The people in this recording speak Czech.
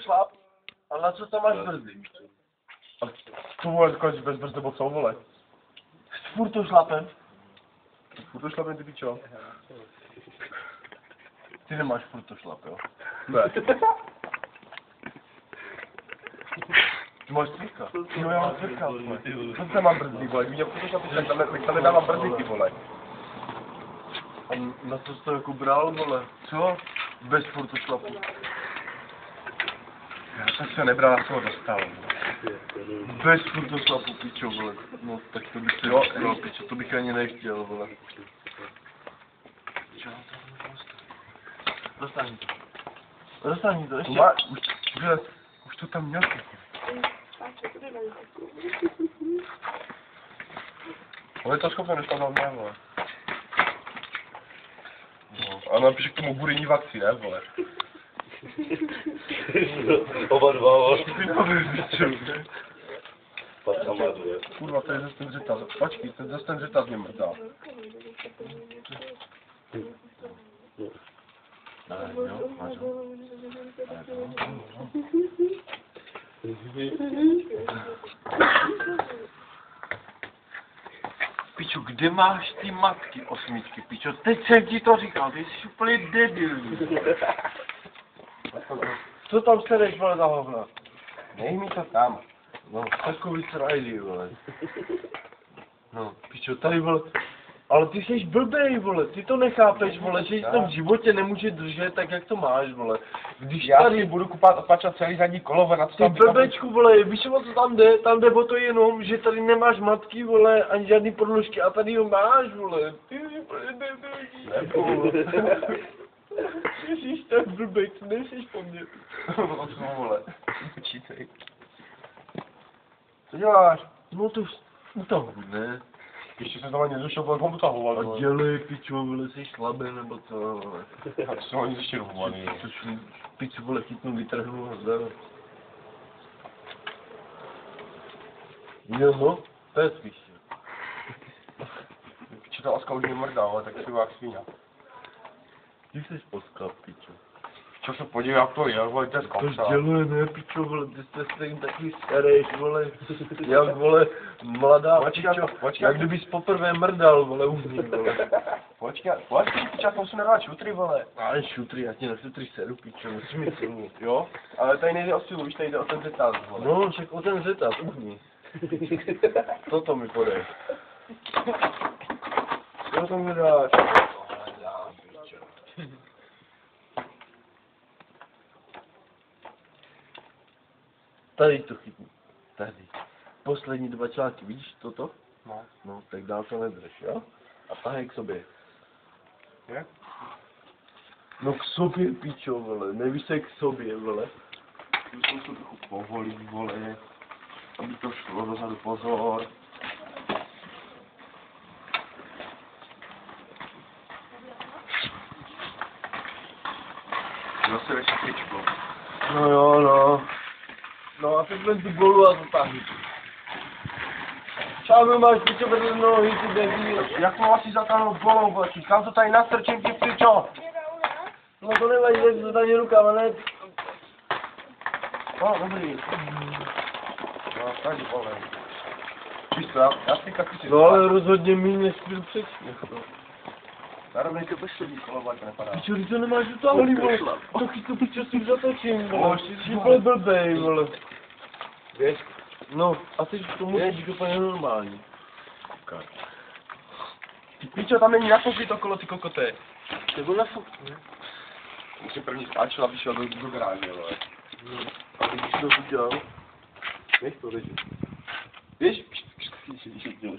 šláp. A na co tam máš brzdy? A to vole, dokážeš bez brzdy, nebo co, vole? Furt to šlapem. Furt to šlapem, ty pičo. Ty nemáš furt to šlap, jo? Ne. Ty máš cvirka. No já mám cvirka, vole. Co tam mám brzdy, vole? Když mě furt to šlapem, tak tam nedávám brzdy, ty vole. A na co jsi to jako bral, vole? Co? Bez furt to šlapu. Já jsem se nebral, já jsem ho dostal. Bez furt to šlapu, pičo, vole. No tak to bych si dostal, pičo, to bych ani nechtěl, vole. Dostani to. Dostani to, ještě. Už to tam měl. Ale to schopné dostal mě, vole. No, a napíše k tomu burinní vakci, ne, vole. Oba dva, vole. Kurva, to je zase ten řetaz. Počkej, to je zase ten řetaz mě mrdá. Pičo, kde máš ty matky osmičky, pičo? Teď jsem ti to říkal, ty jsi úplně debilní. Co tam sedeš, vole, za hovna? Dej mi to tam. No, takový srajdy, vole. No, pičo, tady, vole. Ale ty jsi blbej, vole, ty to nechápeš, vole, že jsi v tom životě nemůže držet tak, jak to máš, vole. Když Já tady si budu opačovat celý zadní kolo, na co ty tam blbečku, vole, víš, o co tam jde? Tam jde o to jenom, že tady nemáš matky, vole, ani žádný podložky a tady ho máš, vole. Ty jsi úplně debilní. Ty jsi tak blbej, ty nejsiš po mně. vole. Počítej. Co děláš? No to utahuj, ne? Ještě se tam ani nedošel, vole, mám utahoval, A vole. dělej, pičo, vole, jsi slabý, nebo co, vole. Já to jsem ani zeštěrhovaný. Pičo, vole, chytnu, vytrhnu a zdar. Jo, to je spíš. Piče, ta laska už mě mrdá, ale tak si jak svíňa. Ty jsi poskal, pičo. Čo se podívej, jak to je, vole, to je To skopsa. děluje, ne, pičo, vole, ty jste stejně taky starejš, vole, jak, vole, mladá Počkat, pičo, počkat. jak kdybys poprvé mrdal, vole, uvnitř, vole. Počkej, piče, já jsem si nedal šutry, vole. Ale šutry, já ti na šutry sedu, pičo, musíš mi silnit. Jo? Ale tady nejde o silu, víš, tady jde o ten řetaz, vole. No, však o ten zetat, uvnitř. Toto mi podej. Co to mi dáš? Tady to chytni. Tady. Poslední dva články, vidíš toto? No. No, tak dál to nedrž, jo? A tahej k sobě. Jak? No k sobě, pičo, vole, nevíš se k sobě, vole. Musím se trochu povolit, vole, aby to šlo dozadu, pozor. Zase ještě pičko. No jo, no. No a teď ven tu golu a zatáhni. Čáme máš, pičo, vedle nohy, ty debil. Jak mám asi zatáhnout golou, vole, kam to tady nastrčím, ty pičo? No to nevadí, tak to tady rukama, ne? No, dobrý. No, tady, vole. Víš co, já si kapi si. No ale rozhodně méně než byl předtím. Zároveň to poslední kolo, to nepadá. Pičo, ty to nemáš utáhlý, vole. Taky to pičo si zatočím, vole. Jsi Jsi úplně blbej, vole. Víš? No, a teď to musíš být úplně normální. Ty pičo, tam není nafouklý to kolo, ty kokote. Nebo na fakt, ne? Musím první skáčel, aby šel do garáže, vole. A když to udělal? Víš, to leží. Víš? Víš,